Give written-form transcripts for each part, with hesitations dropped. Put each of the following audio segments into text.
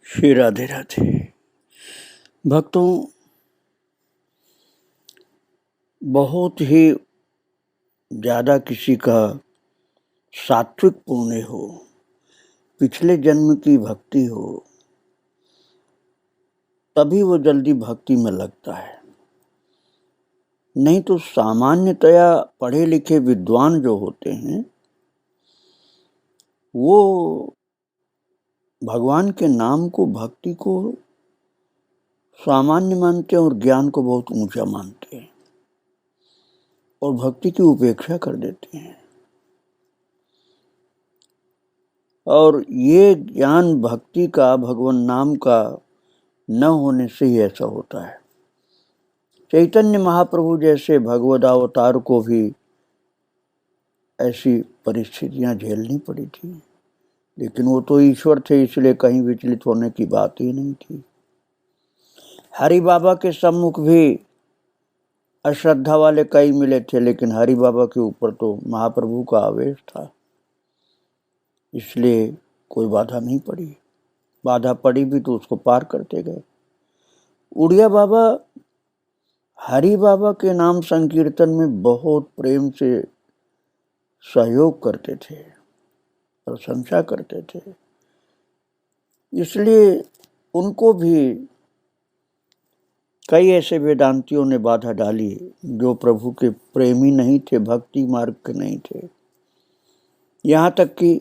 श्री राधे राधे। भक्तों, बहुत ही ज़्यादा किसी का सात्विक पुण्य हो, पिछले जन्म की भक्ति हो, तभी वो जल्दी भक्ति में लगता है। नहीं तो सामान्यतया पढ़े लिखे विद्वान जो होते हैं वो भगवान के नाम को, भक्ति को सामान्य मानते हैं और ज्ञान को बहुत ऊंचा मानते हैं और भक्ति की उपेक्षा कर देते हैं। और ये ज्ञान भक्ति का, भगवान नाम का न होने से ही ऐसा होता है। चैतन्य महाप्रभु जैसे भगवद अवतार को भी ऐसी परिस्थितियां झेलनी पड़ी थी, लेकिन वो तो ईश्वर थे, इसलिए कहीं विचलित होने की बात ही नहीं थी। हरि बाबा के सम्मुख भी अश्रद्धा वाले कई मिले थे, लेकिन हरि बाबा के ऊपर तो महाप्रभु का आवेश था, इसलिए कोई बाधा नहीं पड़ी। बाधा पड़ी भी तो उसको पार करते गए। उड़िया बाबा हरि बाबा के नाम संकीर्तन में बहुत प्रेम से सहयोग करते थे, प्रशंसा करते थे, इसलिए उनको भी कई ऐसे वेदांतियों ने बाधा डाली जो प्रभु के प्रेमी नहीं थे, भक्ति मार्ग के नहीं थे। यहाँ तक कि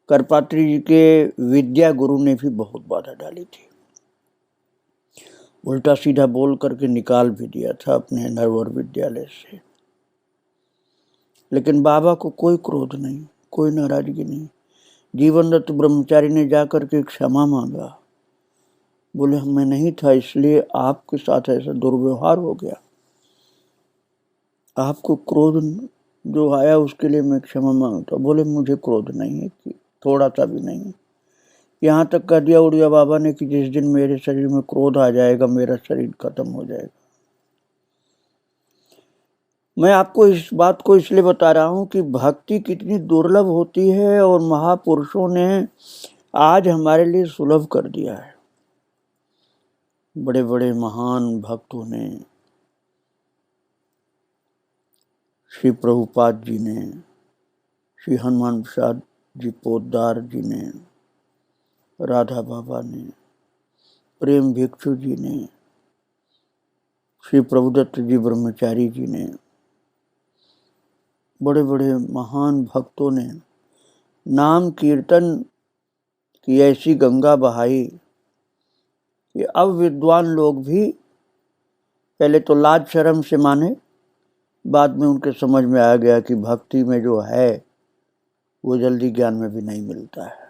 करपात्री जी के विद्या गुरु ने भी बहुत बाधा डाली थी, उल्टा सीधा बोल करके निकाल भी दिया था अपने नरवर विद्यालय से। लेकिन बाबा को कोई क्रोध नहीं, कोई नाराजगी नहीं। जीवन दत्त ब्रह्मचारी ने जाकर के क्षमा मांगा, बोले मैं नहीं था, इसलिए आपके साथ ऐसा दुर्व्यवहार हो गया, आपको क्रोध जो आया उसके लिए मैं क्षमा मांगता। बोले मुझे क्रोध नहीं है, कि थोड़ा सा भी नहीं। यहाँ तक कह दिया उड़िया बाबा ने कि जिस दिन मेरे शरीर में क्रोध आ जाएगा मेरा शरीर खत्म हो जाएगा। मैं आपको इस बात को इसलिए बता रहा हूँ कि भक्ति कितनी दुर्लभ होती है और महापुरुषों ने आज हमारे लिए सुलभ कर दिया है। बड़े बड़े महान भक्तों ने, श्री प्रभुपाद जी ने, श्री हनुमान प्रसाद जी पोद्दार जी ने, राधा बाबा ने, प्रेम भिक्षु जी ने, श्री प्रभुदत्त जी ब्रह्मचारी जी ने, बड़े बड़े महान भक्तों ने नाम कीर्तन की ऐसी गंगा बहाई कि अब विद्वान लोग भी पहले तो लाज शर्म से माने, बाद में उनके समझ में आ गया कि भक्ति में जो है वो जल्दी ज्ञान में भी नहीं मिलता है।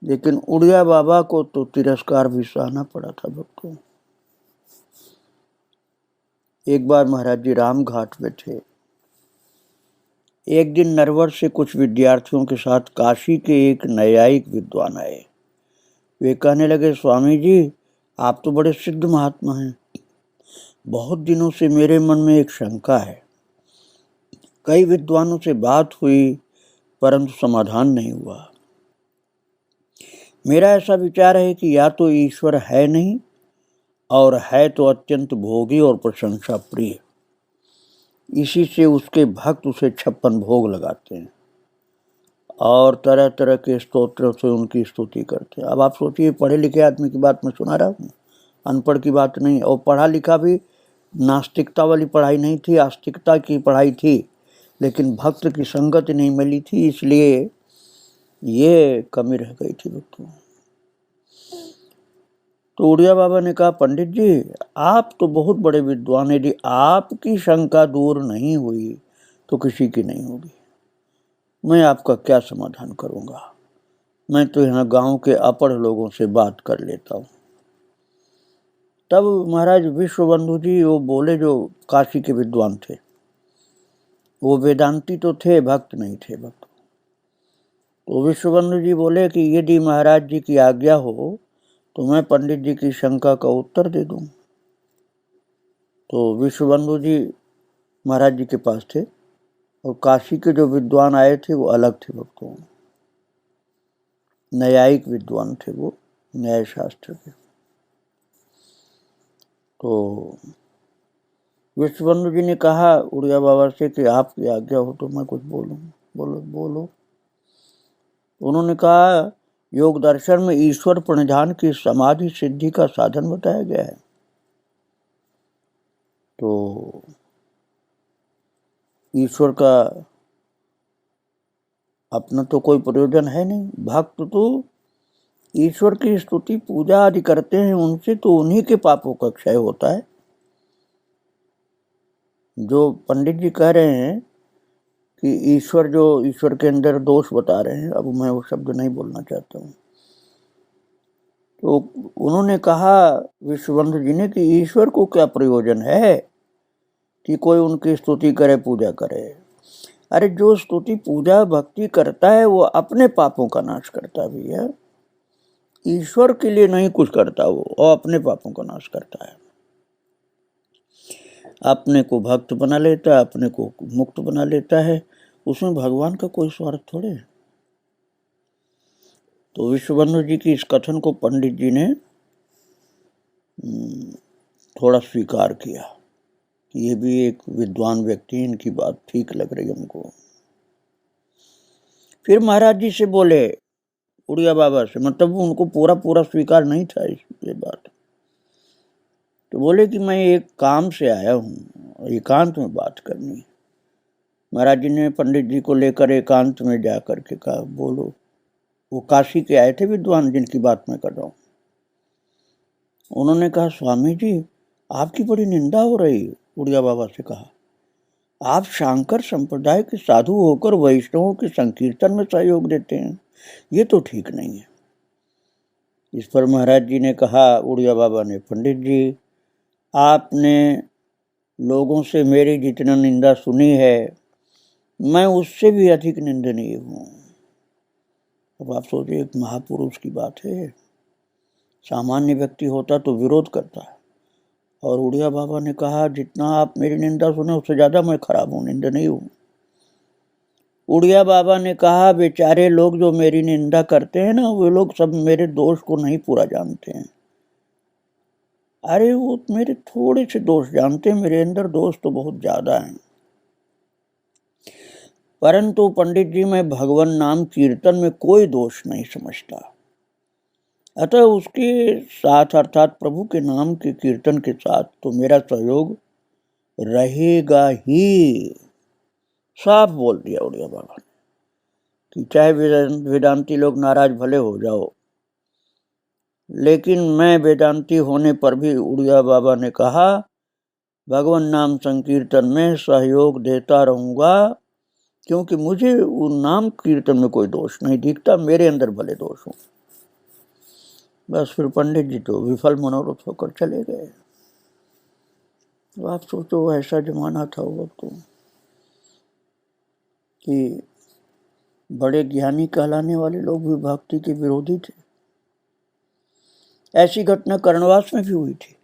लेकिन उड़िया बाबा को तो तिरस्कार भी सहना पड़ा था भक्तों। एक बार महाराज जी राम घाट में थे। एक दिन नरवर से कुछ विद्यार्थियों के साथ काशी के एक न्यायिक विद्वान आए। वे कहने लगे, स्वामी जी आप तो बड़े सिद्ध महात्मा हैं, बहुत दिनों से मेरे मन में एक शंका है। कई विद्वानों से बात हुई परंतु समाधान नहीं हुआ। मेरा ऐसा विचार है कि या तो ईश्वर है नहीं, और है तो अत्यंत भोगी और प्रशंसा प्रिय। इसी से उसके भक्त उसे 56 भोग लगाते हैं और तरह तरह के स्तोत्रों से उनकी स्तुति करते हैं। अब आप सोचिए, पढ़े लिखे आदमी की बात मैं सुना रहा हूँ, अनपढ़ की बात नहीं। और पढ़ा लिखा भी नास्तिकता वाली पढ़ाई नहीं थी, आस्तिकता की पढ़ाई थी, लेकिन भक्त की संगत नहीं मिली थी, इसलिए ये कमी रह गई थी भक्तों। तो उड़िया बाबा ने कहा, पंडित जी आप तो बहुत बड़े विद्वान हैं, यदि आपकी शंका दूर नहीं हुई तो किसी की नहीं होगी। मैं आपका क्या समाधान करूंगा, मैं तो यहाँ गांव के अपढ़ लोगों से बात कर लेता हूँ। तब महाराज विश्वबंधु जी वो बोले, जो काशी के विद्वान थे, वो वेदांती तो थे, भक्त नहीं थे भक्त। तो विश्वबंधु जी बोले कि यदि महाराज जी की आज्ञा हो तो मैं पंडित जी की शंका का उत्तर दे दूं। तो विश्वबंधु जी महाराज जी के पास थे और काशी के जो विद्वान आए थे वो अलग थे भक्तों, न्यायिक विद्वान थे वो, न्याय शास्त्र के। तो विश्वबंधु जी ने कहा उड़िया बाबा से कि आपकी आज्ञा हो तो मैं कुछ बोलूं। बोलो बोलो। उन्होंने कहा योग दर्शन में ईश्वर प्रणिधान की समाधि सिद्धि का साधन बताया गया है। तो ईश्वर का अपना तो कोई प्रयोजन है नहीं। भक्त तो ईश्वर की स्तुति पूजा आदि करते हैं, उनसे तो उन्हीं के पापों का क्षय होता है। जो पंडित जी कह रहे हैं कि ईश्वर के अंदर दोष बता रहे हैं, अब मैं वो शब्द नहीं बोलना चाहता हूँ। तो उन्होंने कहा विश्वबंधु जी ने कि ईश्वर को क्या प्रयोजन है कि कोई उनकी स्तुति करे, पूजा करे। अरे जो स्तुति पूजा भक्ति करता है वो अपने पापों का नाश करता भी है, ईश्वर के लिए नहीं कुछ करता वो, और अपने पापों का नाश करता है। अपने को भक्त बना लेता है, अपने को मुक्त बना लेता है, उसमें भगवान का कोई स्वार्थ थोड़े है। तो विश्वबंधु जी की इस कथन को पंडित जी ने थोड़ा स्वीकार किया कि ये भी एक विद्वान व्यक्ति, इनकी बात ठीक लग रही हमको। फिर महाराज जी से बोले उड़िया बाबा से, मतलब उनको पूरा स्वीकार नहीं था ये बात। तो बोले कि मैं एक काम से आया हूँ, एकांत में बात करनी। महाराज जी ने पंडित जी को लेकर एकांत में जा करके कहा बोलो। वो काशी के आए थे विद्वान जिनकी बात मैं कर रहा हूँ। उन्होंने कहा स्वामी जी आपकी बड़ी निंदा हो रही है। उड़िया बाबा से कहा आप शंकर संप्रदाय के साधु होकर वैष्णवों के संकीर्तन में सहयोग देते हैं, ये तो ठीक नहीं है। इस पर महाराज जी ने कहा, उड़िया बाबा ने, पंडित जी आपने लोगों से मेरी जितना निंदा सुनी है, मैं उससे भी अधिक निंदनीय हूँ। अब आप सोचिए, एक महापुरुष की बात है, सामान्य व्यक्ति होता तो विरोध करता है। और उड़िया बाबा ने कहा जितना आप मेरी निंदा सुने उससे ज्यादा मैं खराब हूँ, निंदनीय हूँ। उड़िया बाबा ने कहा बेचारे लोग जो मेरी निंदा करते हैं ना, वो लोग सब मेरे दोष को नहीं पूरा जानते हैं। अरे वो मेरे थोड़े से दोष जानते हैं, मेरे अंदर दोष तो बहुत ज्यादा हैं। परंतु पंडित जी मैं भगवान नाम कीर्तन में कोई दोष नहीं समझता। अतः उसके साथ अर्थात प्रभु के नाम के कीर्तन के साथ तो मेरा सहयोग रहेगा ही। साफ बोल दिया उड़िया बाबा ने कि चाहे वेदांती लोग नाराज भले हो जाओ, लेकिन मैं वेदांती होने पर भी, उड़िया बाबा ने कहा, भगवान नाम संकीर्तन में सहयोग देता रहूंगा, क्योंकि मुझे वो नाम कीर्तन में कोई दोष नहीं दिखता, मेरे अंदर भले दोष हो। बस फिर पंडित जी तो विफल मनोरथ होकर चले गए। तो आप सोचो ऐसा जमाना था वो तो कि बड़े ज्ञानी कहलाने वाले लोग भी भक्ति के विरोधी थे। ऐसी घटना कर्णवास में भी हुई थी।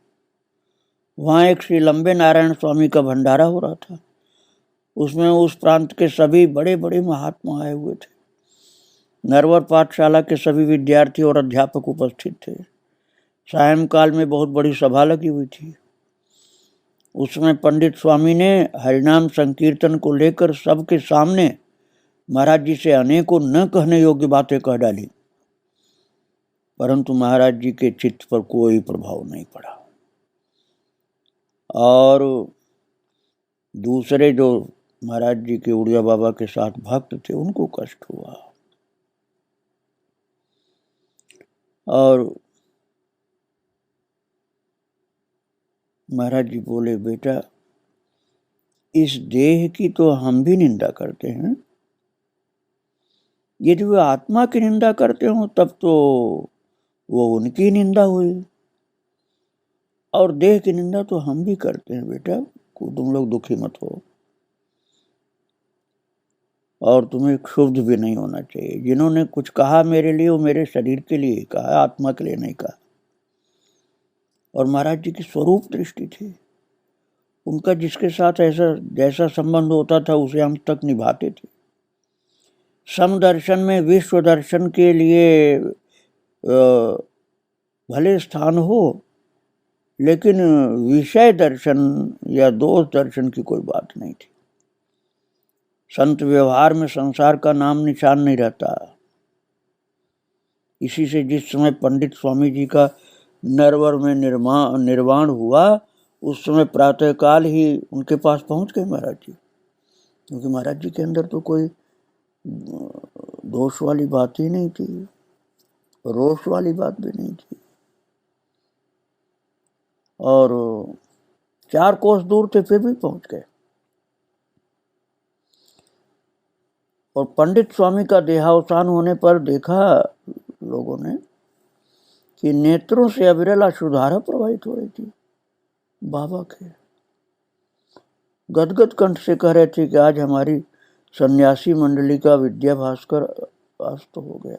वहां एक श्री लंबे नारायण स्वामी का भंडारा हो रहा था। उसमें उस प्रांत के सभी बड़े बड़े महात्मा आए हुए थे। नरवर पाठशाला के सभी विद्यार्थी और अध्यापक उपस्थित थे। सायंकाल में बहुत बड़ी सभा लगी हुई थी। उसमें पंडित स्वामी ने हरिनाम संकीर्तन को लेकर सबके सामने महाराज जी से अनेकों न कहने योग्य बातें कह डाली, परंतु महाराज जी के चित्त पर कोई प्रभाव नहीं पड़ा। और दूसरे जो महाराज जी के उड़िया बाबा के साथ भक्त थे उनको कष्ट हुआ। और महाराज जी बोले बेटा इस देह की तो हम भी निंदा करते हैं, यदि वे आत्मा की निंदा करते हो तब तो वो उनकी निंदा हुई, और देह की निंदा तो हम भी करते हैं। बेटा तुम लोग दुखी मत हो, और तुम्हें क्षुब्ध भी नहीं होना चाहिए। जिन्होंने कुछ कहा मेरे लिए वो मेरे शरीर के लिए कहा, आत्मा के लिए नहीं कहा। और महाराज जी की स्वरूप दृष्टि थी, उनका जिसके साथ ऐसा जैसा संबंध होता था उसे हम तक निभाते थे। समदर्शन में विश्व दर्शन के लिए भले स्थान हो, लेकिन विषय दर्शन या दोष दर्शन की कोई बात नहीं थी। संत व्यवहार में संसार का नाम निशान नहीं रहता। इसी से जिस समय पंडित स्वामी जी का नरवर में निर्वाण हुआ, उस समय प्रातःकाल ही उनके पास पहुंच गए महाराज जी, क्योंकि महाराज जी के अंदर तो कोई दोष वाली बात ही नहीं थी, रोष वाली बात भी नहीं थी। और 4 कोस दूर थे, फिर भी पहुंच गए। और पंडित स्वामी का देहावसान होने पर देखा लोगों ने कि नेत्रों से अविरल अश्रुधारा प्रवाहित हो रही थी। बाबा के गदगद कंठ से कह रहे थे कि आज हमारी सन्यासी मंडली का विद्या भास्कर अस्त हो गया।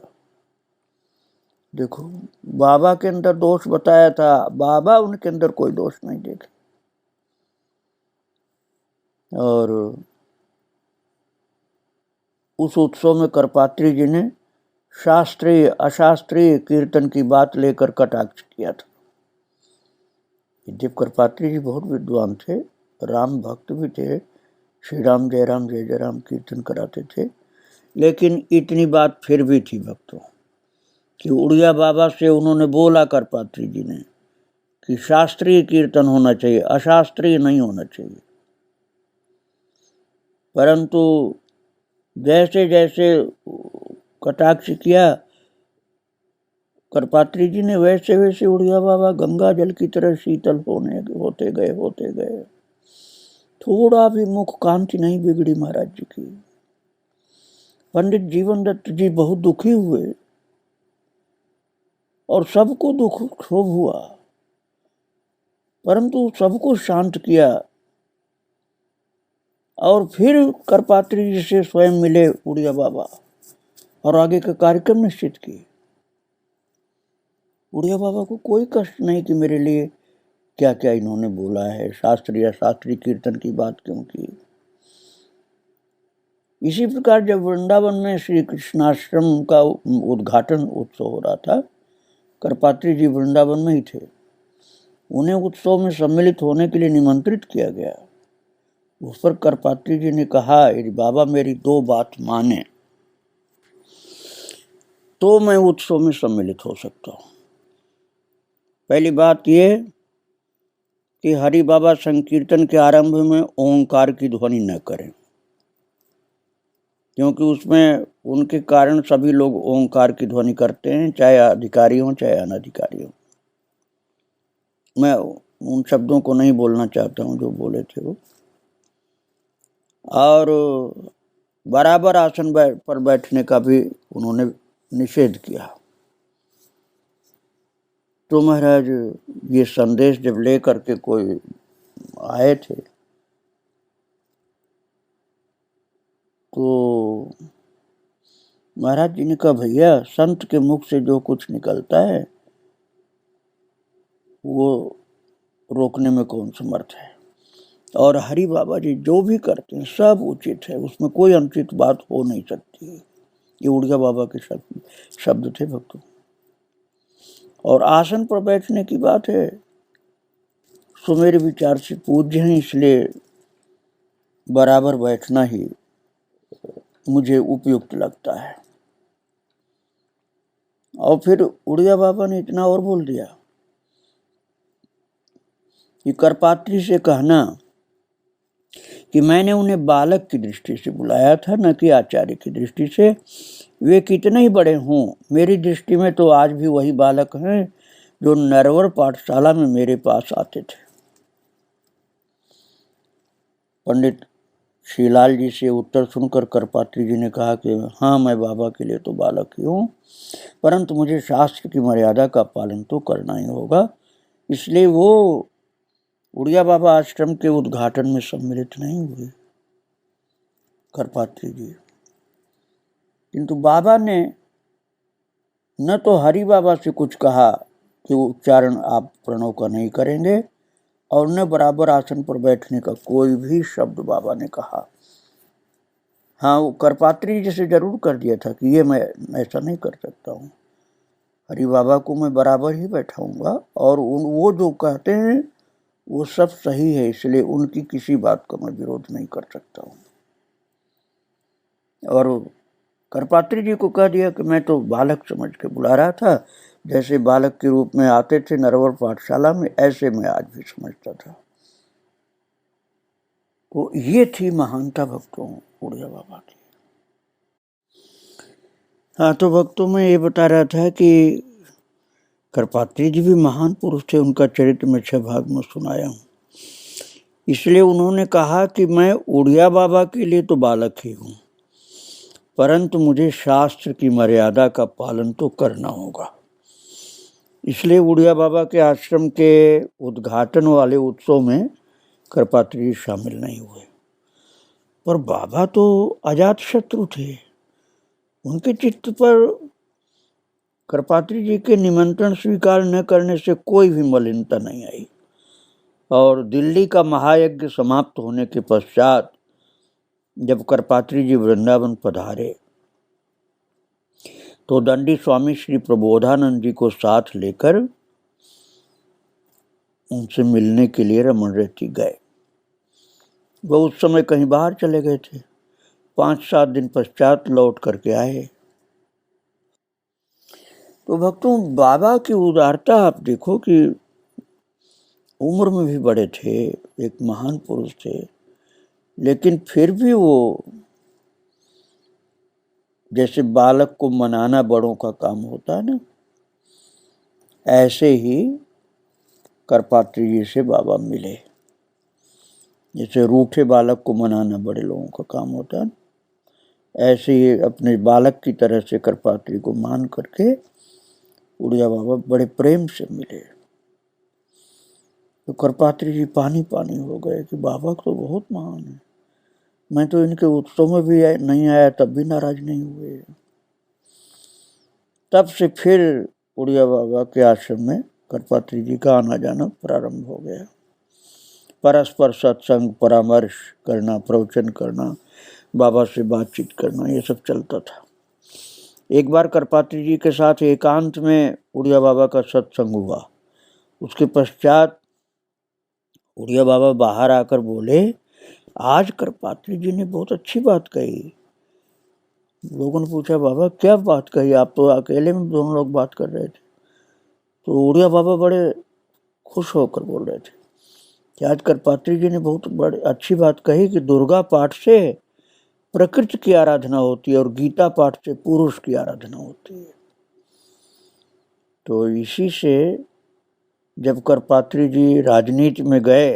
देखो, बाबा के अंदर दोष बताया था, बाबा उनके अंदर कोई दोष नहीं देखे। और उस उत्सव में करपात्री जी ने शास्त्रीय अशास्त्रीय कीर्तन की बात लेकर कटाक्ष किया था। यद्यप करपात्री जी बहुत विद्वान थे, राम भक्त भी थे, श्री राम जय राम कीर्तन कराते थे, लेकिन इतनी बात फिर भी थी भक्तों कि उड़िया बाबा से उन्होंने बोला करपात्री जी ने कि शास्त्रीय कीर्तन होना चाहिए, अशास्त्रीय नहीं होना चाहिए। परंतु जैसे जैसे कटाक्ष किया करपात्री जी ने, वैसे वैसे उड़िया बाबा गंगा जल की तरह शीतल होते गए। थोड़ा भी मुख कांति नहीं बिगड़ी महाराज जी की। पंडित जीवन दत्त जी बहुत दुखी हुए और सबको दुख क्षोभ हुआ, परंतु सबको शांत किया। और फिर करपात्री जी से स्वयं मिले उड़िया बाबा और आगे का कार्यक्रम निश्चित किए। उड़िया बाबा को कोई कष्ट नहीं कि मेरे लिए क्या क्या इन्होंने बोला है, शास्त्रीय कीर्तन की बात क्यों की। इसी प्रकार जब वृंदावन में श्री कृष्णाश्रम का उद्घाटन उत्सव हो रहा था, करपात्री जी वृंदावन में ही थे। उन्हें उत्सव में सम्मिलित होने के लिए निमंत्रित किया गया। उस पर करपात्री जी ने कहा, यदि बाबा मेरी 2 बात माने तो मैं उत्सव में सम्मिलित हो सकता हूँ। पहली बात यह कि हरि बाबा संकीर्तन के आरंभ में ओंकार की ध्वनि न करें, क्योंकि उसमें उनके कारण सभी लोग ओंकार की ध्वनि करते हैं, चाहे अधिकारी हो चाहे अनधिकारी हो। मैं उन शब्दों को नहीं बोलना चाहता हूँ जो बोले थे वो। और बराबर आसन पर बैठने का भी उन्होंने निषेध किया। तो महाराज ये संदेश जब लेकर के कोई आए थे तो महाराज जी ने कहा, भैया संत के मुख से जो कुछ निकलता है वो रोकने में कौन समर्थ है, और हरि बाबा जी जो भी करते हैं सब उचित है, उसमें कोई अनुचित बात हो नहीं सकती। ये उड़िया बाबा के शब्द थे भक्तों। और आसन पर बैठने की बात है, सो मेरे विचार से पूज्य हैं, इसलिए बराबर बैठना ही मुझे उपयुक्त लगता है। और फिर उड़िया बाबा ने इतना और बोल दिया कि करपात्री से कहना कि मैंने उन्हें बालक की दृष्टि से बुलाया था, न कि आचार्य की दृष्टि से। वे कितने ही बड़े हों, मेरी दृष्टि में तो आज भी वही बालक हैं जो नरवर पाठशाला में मेरे पास आते थे। पंडित श्रीलाल जी से उत्तर सुनकर करपात्री जी ने कहा कि हाँ, मैं बाबा के लिए तो बालक ही हूँ, परंतु मुझे शास्त्र की मर्यादा का पालन तो करना ही होगा। इसलिए वो उड़िया बाबा आश्रम के उद्घाटन में सम्मिलित नहीं हुए करपात्री जी। किंतु बाबा ने न तो हरि बाबा से कुछ कहा कि उच्चारण आप प्रणव का नहीं करेंगे, और न बराबर आसन पर बैठने का कोई भी शब्द बाबा ने कहा। हाँ, वो करपात्री जी से जरूर कर दिया था कि ये मैं ऐसा नहीं कर सकता हूँ। हरि बाबा को मैं बराबर ही बैठाऊंगा और वो जो कहते हैं वो सब सही है, इसलिए उनकी किसी बात का मैं विरोध नहीं कर सकता हूँ। और करपात्री जी को कह दिया कि मैं तो बालक समझ के बुला रहा था, जैसे बालक के रूप में आते थे नरवर पाठशाला में, ऐसे मैं आज भी समझता था। तो ये थी महानता भक्तों उड़िया बाबा की। हाँ, तो भक्तों में ये बता रहा था कि करपात्री जी भी महान पुरुष थे, उनका चरित्र में 6 भाग में सुनाया हूँ। इसलिए उन्होंने कहा कि मैं उड़िया बाबा के लिए तो बालक ही हूँ, परंतु मुझे शास्त्र की मर्यादा का पालन तो करना होगा। इसलिए उड़िया बाबा के आश्रम के उद्घाटन वाले उत्सव में करपात्री जी शामिल नहीं हुए। पर बाबा तो अजात शत्रु थे, उनके चित्त पर करपात्री जी के निमंत्रण स्वीकार न करने से कोई भी मलिनता नहीं आई। और दिल्ली का महायज्ञ समाप्त होने के पश्चात जब करपात्री जी वृंदावन पधारे तो दंडी स्वामी श्री प्रबोधानंद जी को साथ लेकर उनसे मिलने के लिए रमन रेती गए। वो उस समय कहीं बाहर चले गए थे। 5-7 दिन पश्चात लौट करके आए। तो भक्तों, बाबा की उदारता आप देखो कि उम्र में भी बड़े थे, एक महान पुरुष थे, लेकिन फिर भी वो जैसे बालक को मनाना बड़ों का काम होता है ना, ऐसे ही करपात्री जी से बाबा मिले। जैसे रूठे बालक को मनाना बड़े लोगों का काम होता है, ऐसे ही अपने बालक की तरह से करपात्री को मान करके उड़िया बाबा बड़े प्रेम से मिले। तो करपात्री जी पानी पानी हो गए कि बाबा तो बहुत महान है, मैं तो इनके उत्सव में भी नहीं आया तब भी नाराज नहीं हुए। तब से फिर उड़िया बाबा के आश्रम में करपात्री जी का आना जाना प्रारंभ हो गया। परस्पर सत्संग, परामर्श करना, प्रवचन करना, बाबा से बातचीत करना, ये सब चलता था। एक बार करपात्री जी के साथ एकांत में उड़िया बाबा का सत्संग हुआ। उसके पश्चात उड़िया बाबा बाहर आकर बोले, आज करपात्री जी ने बहुत अच्छी बात कही। लोगों ने पूछा, बाबा क्या बात कही? आप तो अकेले में दोनों लोग बात कर रहे थे। तो उड़िया बाबा बड़े खुश होकर बोल रहे थे कि आज करपात्री जी ने बहुत बड़ी अच्छी बात कही कि दुर्गा पाठ से प्रकृति की आराधना होती है और गीता पाठ से पुरुष की आराधना होती है। तो इसी से जब करपात्री जी राजनीति में गए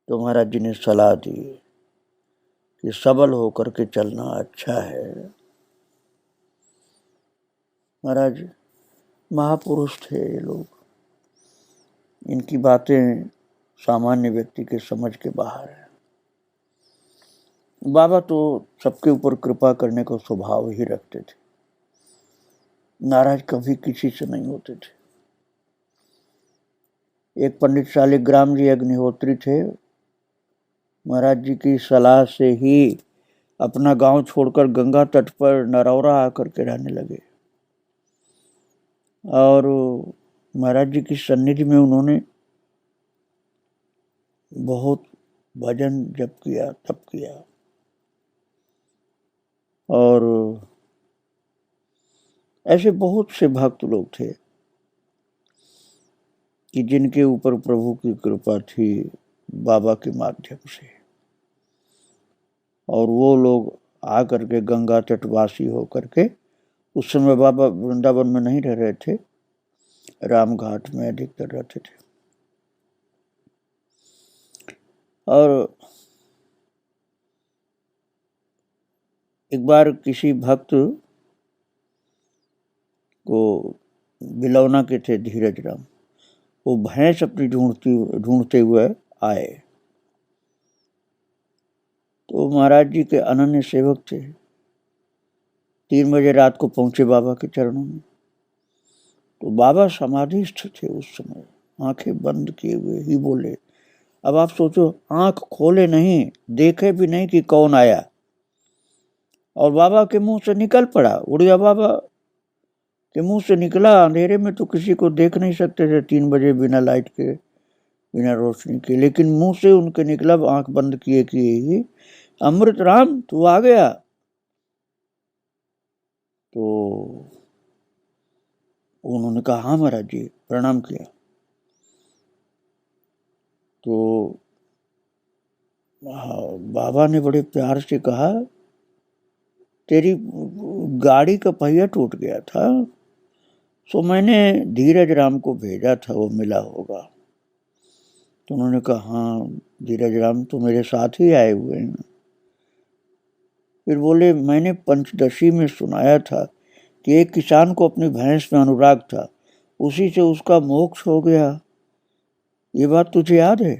तो महाराज जी ने सलाह दी कि सबल होकर के चलना अच्छा है। महाराज महापुरुष थे ये लोग, इनकी बातें सामान्य व्यक्ति के समझ के बाहर है। बाबा तो सबके ऊपर कृपा करने का स्वभाव ही रखते थे, नाराज कभी किसी से नहीं होते थे। एक पंडित शालिग्राम जी अग्निहोत्री थे, महाराज जी की सलाह से ही अपना गांव छोड़कर गंगा तट पर नरौरा आकर के रहने लगे और महाराज जी की सन्निधि में उन्होंने बहुत भजन जप किया, तप किया। और ऐसे बहुत से भक्त लोग थे कि जिनके ऊपर प्रभु की कृपा थी बाबा के माध्यम से, और वो लोग आकर के गंगा तटवासी होकर के, उस समय बाबा वृंदावन में नहीं रह रहे थे, रामघाट में अधिकतर रहते थे। और एक बार किसी भक्त को बिलौना के थे धीरज राम, वो भैंस अपनी ढूंढते हुए आए। तो महाराज जी के अनन्य सेवक थे, 3 बजे रात को पहुंचे बाबा के चरणों में। तो बाबा समाधिस्थ थे उस समय, आंखें बंद किए हुए ही बोले। अब आप सोचो, आंख खोले नहीं, देखे भी नहीं कि कौन आया, और बाबा के मुंह से निकल पड़ा, उड़िया बाबा कि मुंह से निकला, अंधेरे में तो किसी को देख नहीं सकते थे 3 बजे बिना लाइट के, बिना रोशनी के, लेकिन मुंह से उनके निकला आंख बंद किए किए ही, अमृत राम तू आ गया। तो उन्होंने कहा हाँ महाराज जी, प्रणाम किया। तो बाबा ने बड़े प्यार से कहा, तेरी गाड़ी का पहिया टूट गया था, तो मैंने धीरज राम को भेजा था, वो मिला होगा। तो उन्होंने कहा हाँ धीरज राम तो मेरे साथ ही आए हुए हैं। फिर बोले, मैंने पंचदशी में सुनाया था कि एक किसान को अपनी भैंस में अनुराग था, उसी से उसका मोक्ष हो गया, ये बात तुझे याद है?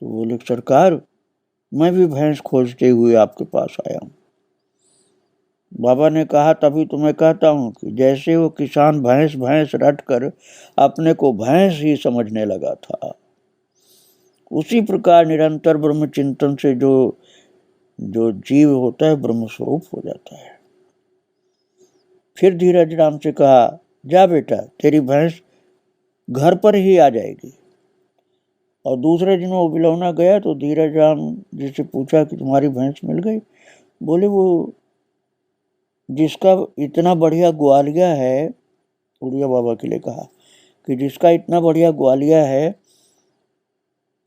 तो बोले, सरकार मैं भी भैंस खोजते हुए आपके पास आया हूँ। बाबा ने कहा, तभी तो मैं कहता हूँ कि जैसे वो किसान भैंस भैंस रट कर अपने को भैंस ही समझने लगा था, उसी प्रकार निरंतर ब्रह्म चिंतन से जो जीव होता है ब्रह्म स्वरूप हो जाता है। फिर धीरज राम से कहा, जा बेटा तेरी भैंस घर पर ही आ जाएगी। और दूसरे दिन वो बिलौना गया तो धीरज राम जी से पूछा कि तुम्हारी भैंस मिल गई? बोले, वो जिसका इतना बढ़िया ग्वालिया है, उड़िया बाबा के लिए कहा कि जिसका इतना बढ़िया ग्वालिया है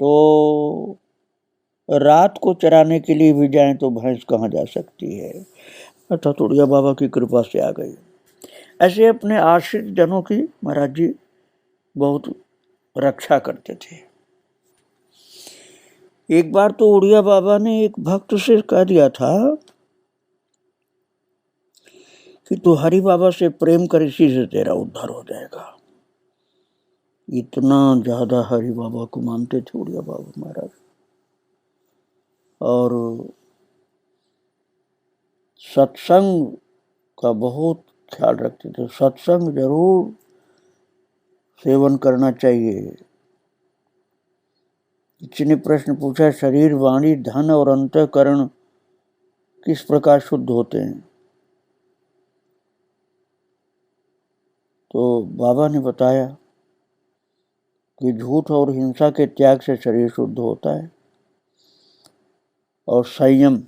तो रात को चराने के लिए भी जाए तो भैंस कहाँ जा सकती है। अर्थात उड़िया बाबा की कृपा से आ गई। ऐसे अपने आश्रित जनों की महाराज जी बहुत रक्षा करते थे। एक बार तो उड़िया बाबा ने एक भक्त से कह दिया था कि तू हरि बाबा से प्रेम कर, इसी से तेरा उद्धार हो जाएगा। इतना ज्यादा हरि बाबा को मानते थे उड़िया बाबा महाराज। और सत्संग का बहुत ख्याल रखते थे, सत्संग जरूर सेवन करना चाहिए। किसी ने प्रश्न पूछा, शरीर वाणी धन और अंतःकरण किस प्रकार शुद्ध होते हैं? तो बाबा ने बताया कि झूठ और हिंसा के त्याग से शरीर शुद्ध होता है, और संयम,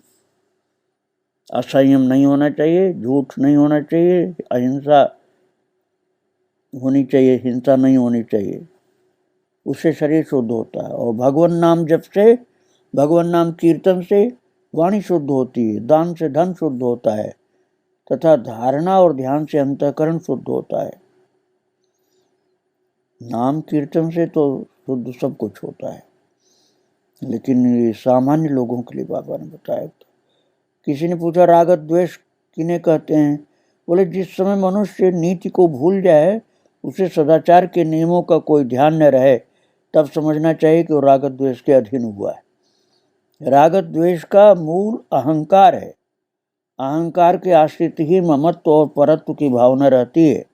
असंयम नहीं होना चाहिए, झूठ नहीं होना चाहिए, अहिंसा होनी चाहिए, हिंसा नहीं होनी चाहिए, उससे शरीर शुद्ध होता है। और भगवान नाम जप से, भगवान नाम कीर्तन से वाणी शुद्ध होती है, दान से धन शुद्ध होता है, तथा धारणा और ध्यान से अंतःकरण शुद्ध होता है। नाम कीर्तन से तो शुद्ध सब कुछ होता है, लेकिन सामान्य लोगों के लिए बाबा ने बताया। किसी ने पूछा, राग द्वेष किन्हें कहते हैं? बोले, जिस समय मनुष्य नीति को भूल जाए, उसे सदाचार के नियमों का कोई ध्यान न रहे, तब समझना चाहिए कि वो राग द्वेष के अधीन हुआ है। राग द्वेष का मूल अहंकार है। अहंकार के आश्रित ही ममत्व और परत्व की भावना रहती है।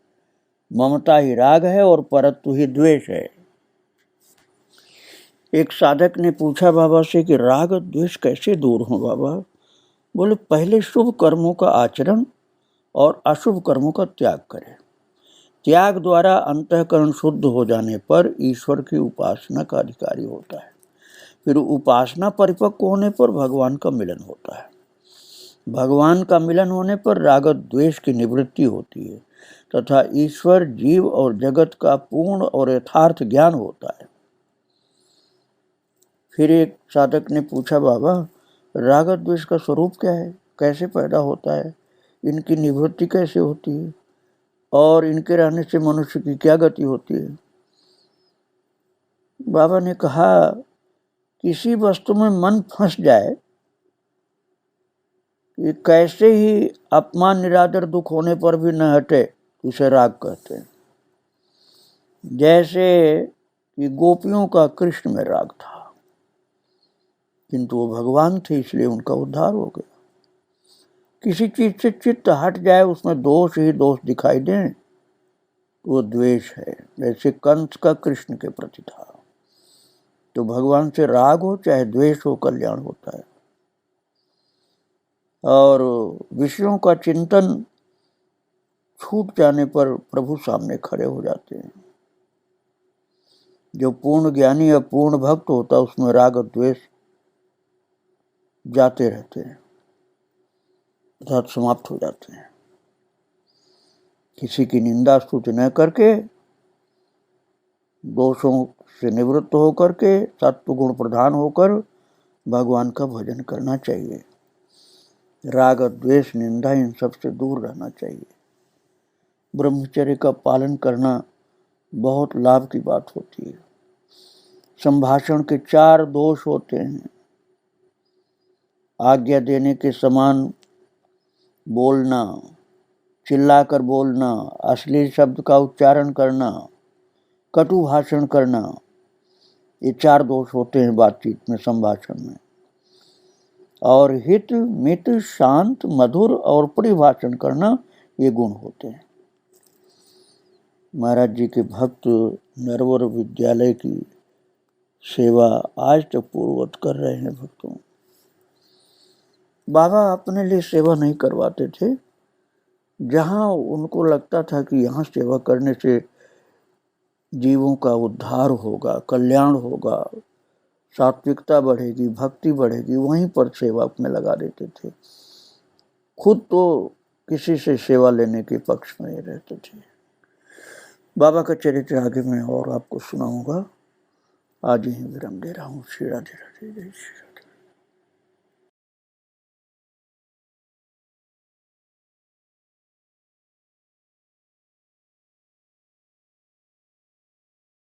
ममता ही राग है और परत्व ही द्वेष है। एक साधक ने पूछा बाबा से कि राग द्वेष कैसे दूर हो बाबा? बोले, पहले शुभ कर्मों का आचरण और अशुभ कर्मों का त्याग करें। त्याग द्वारा अंतःकरण शुद्ध हो जाने पर ईश्वर की उपासना का अधिकारी होता है। फिर उपासना परिपक्व होने पर भगवान का मिलन होता है। भगवान का मिलन होने पर राग द्वेष की निवृत्ति होती है तथा ईश्वर, जीव और जगत का पूर्ण और यथार्थ ज्ञान होता है। फिर एक साधक ने पूछा, बाबा राग द्वेष का स्वरूप क्या है, कैसे पैदा होता है, इनकी निवृत्ति कैसे होती है, और इनके रहने से मनुष्य की क्या गति होती है? बाबा ने कहा, किसी वस्तु में मन फंस जाए, ये कैसे ही अपमान निरादर दुख होने पर भी न हटे, उसे राग कहते हैं। जैसे कि गोपियों का कृष्ण में राग था, किंतु वो भगवान थे इसलिए उनका उद्धार हो गया। किसी चीज से चित्त हट जाए, उसमें दोष ही दोष दिखाई दे, वो द्वेष है। जैसे कंस का कृष्ण के प्रति था, तो भगवान से राग हो चाहे द्वेष हो, कल्याण होता है। और विषयों का चिंतन छूट जाने पर प्रभु सामने खड़े हो जाते हैं। जो पूर्ण ज्ञानी या पूर्ण भक्त होता है उसमें राग और द्वेष जाते रहते हैं, अर्थात समाप्त हो जाते हैं। किसी की निंदा स्तुति न करके, दोषों से निवृत्त होकर के, सत्व गुण प्रधान होकर भगवान का भजन करना चाहिए। राग और द्वेष, निंदा, इन सब से दूर रहना चाहिए। ब्रह्मचर्य का पालन करना बहुत लाभ की बात होती है। संभाषण के 4 दोष होते हैं। आज्ञा देने के समान बोलना, चिल्लाकर बोलना, अश्लील शब्द का उच्चारण करना, कटु भाषण करना, ये 4 दोष होते हैं बातचीत में, संभाषण में। और हित, मित, शांत, मधुर और परिभाषण करना, ये गुण होते हैं। महाराज जी के भक्त नरवर विद्यालय की सेवा आज तक पूर्ववत कर रहे हैं भक्तों। बाबा अपने लिए सेवा नहीं करवाते थे। जहाँ उनको लगता था कि यहाँ सेवा करने से जीवों का उद्धार होगा, कल्याण होगा, सात्विकता बढ़ेगी, भक्ति बढ़ेगी, वहीं पर सेवा में लगा देते थे। खुद तो किसी से सेवा लेने के पक्ष में ही रहते थे। बाबा का चरित्र आगे मैं और आपको सुनाऊंगा। आज ही विराम दे रहा हूँ। श्री राधे राधे, जय श्री राधे।